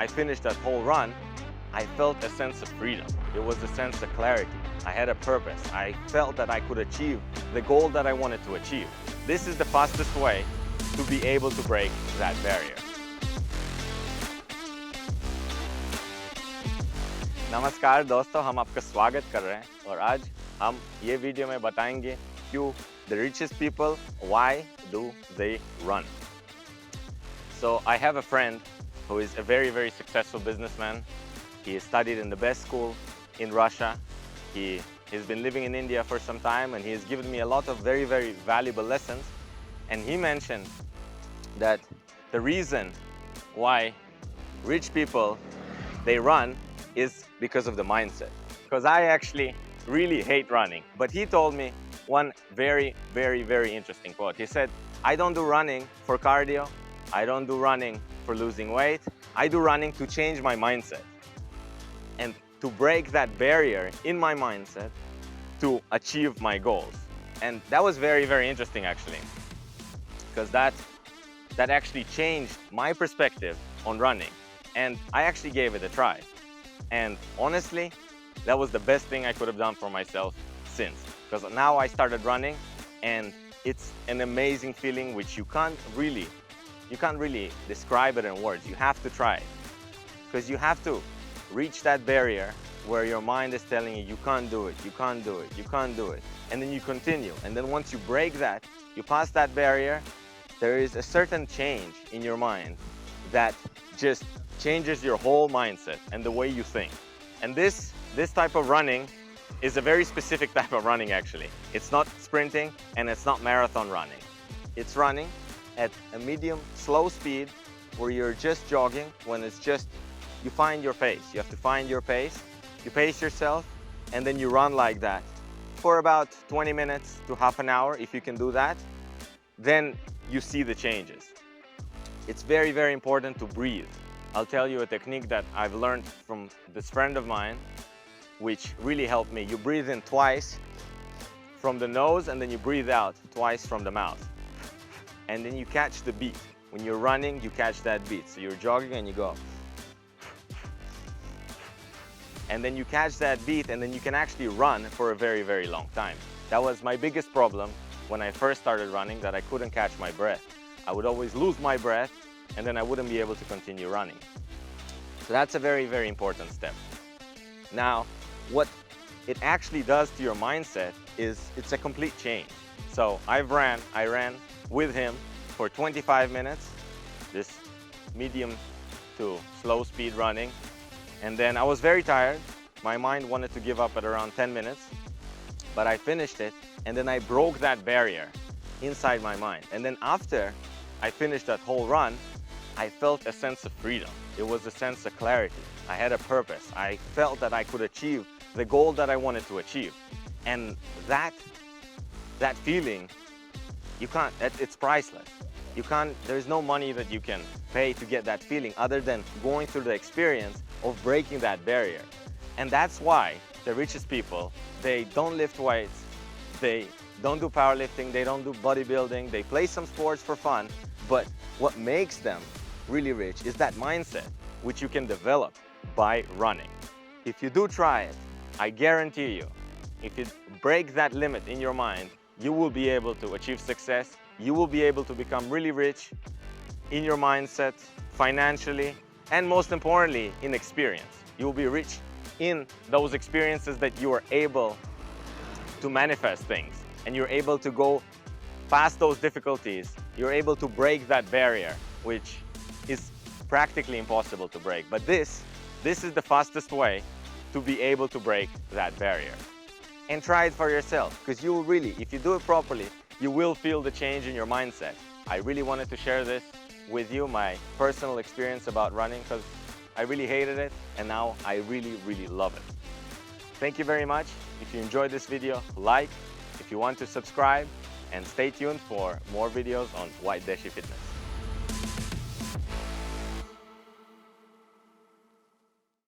I finished that whole run, I felt a sense of freedom. It was a sense of clarity. I had a purpose. I felt that I could achieve the goal that I wanted to achieve. This is the fastest way to be able to break that barrier. नमस्कार दोस्तों, हम आपका स्वागत कर रहे हैं और आज हम ये वीडियो में बताएंगे क्यों the richest people, why do they run? So I have a friend who is a very successful businessman. He studied in the best school in Russia. He's been living in India for some time, and he has given me a lot of very valuable lessons. And he mentioned that the reason why rich people, they run is because of the mindset. Because I actually really hate running. But he told me one very interesting quote. He said, I don't do running for cardio. I don't do running for losing weight. I do running to change my mindset and to break that barrier in my mindset to achieve my goals. And that was very interesting actually, because that actually changed my perspective on running, and I actually gave it a try. And honestly, that was the best thing I could have done for myself since, because now I started running, and it's an amazing feeling which you can't really describe it in words. You have to try it, because you have to reach that barrier where your mind is telling you can't do it, you can't do it, you can't do it. And then you continue. And then once you break that, you pass that barrier, there is a certain change in your mind that just changes your whole mindset and the way you think. And this type of running is a very specific type of running actually. It's not sprinting and it's not marathon running. It's running at a medium slow speed where you're just jogging, when it's just you find your pace. You have to find your pace. You pace yourself, and then you run like that for about 20 minutes to half an hour. If you can do that, then you see the changes. It's very important to breathe. I'll tell you a technique that I've learned from this friend of mine, which really helped me. You breathe in twice from the nose, and then you breathe out twice from the mouth. And then you catch the beat. When you're running, you catch that beat. So you're jogging and you go. And then you catch that beat, and then you can actually run for a very long time. That was my biggest problem when I first started running, that I couldn't catch my breath. I would always lose my breath, and then I wouldn't be able to continue running. So that's a very important step. Now, what it actually does to your mindset is it's a complete change. So I ran with him for 25 minutes, this medium to slow speed running. And then I was very tired. My mind wanted to give up at around 10 minutes, but I finished it, and then I broke that barrier inside my mind. And then after I finished that whole run, I felt a sense of freedom. It was a sense of clarity. I had a purpose. I felt that I could achieve the goal that I wanted to achieve. And that feeling, it's priceless. There's no money that you can pay to get that feeling other than going through the experience of breaking that barrier. And that's why the richest people, they don't lift weights, they don't do powerlifting, they don't do bodybuilding, they play some sports for fun, but what makes them really rich is that mindset, which you can develop by running. If you do try it, I guarantee you, if you break that limit in your mind, you will be able to achieve success. You will be able to become really rich in your mindset, financially, and most importantly, in experience. You will be rich in those experiences that you are able to manifest things, and you're able to go past those difficulties. You're able to break that barrier, which is practically impossible to break. But this is the fastest way to be able to break that barrier. And try it for yourself, because you will really, if you do it properly, you will feel the change in your mindset. I really wanted to share this with you, my personal experience about running, because I really hated it, and now I really love it. Thank you very much. If you enjoyed this video, like. If you want to subscribe, and stay tuned for more videos on White Deshi Fitness.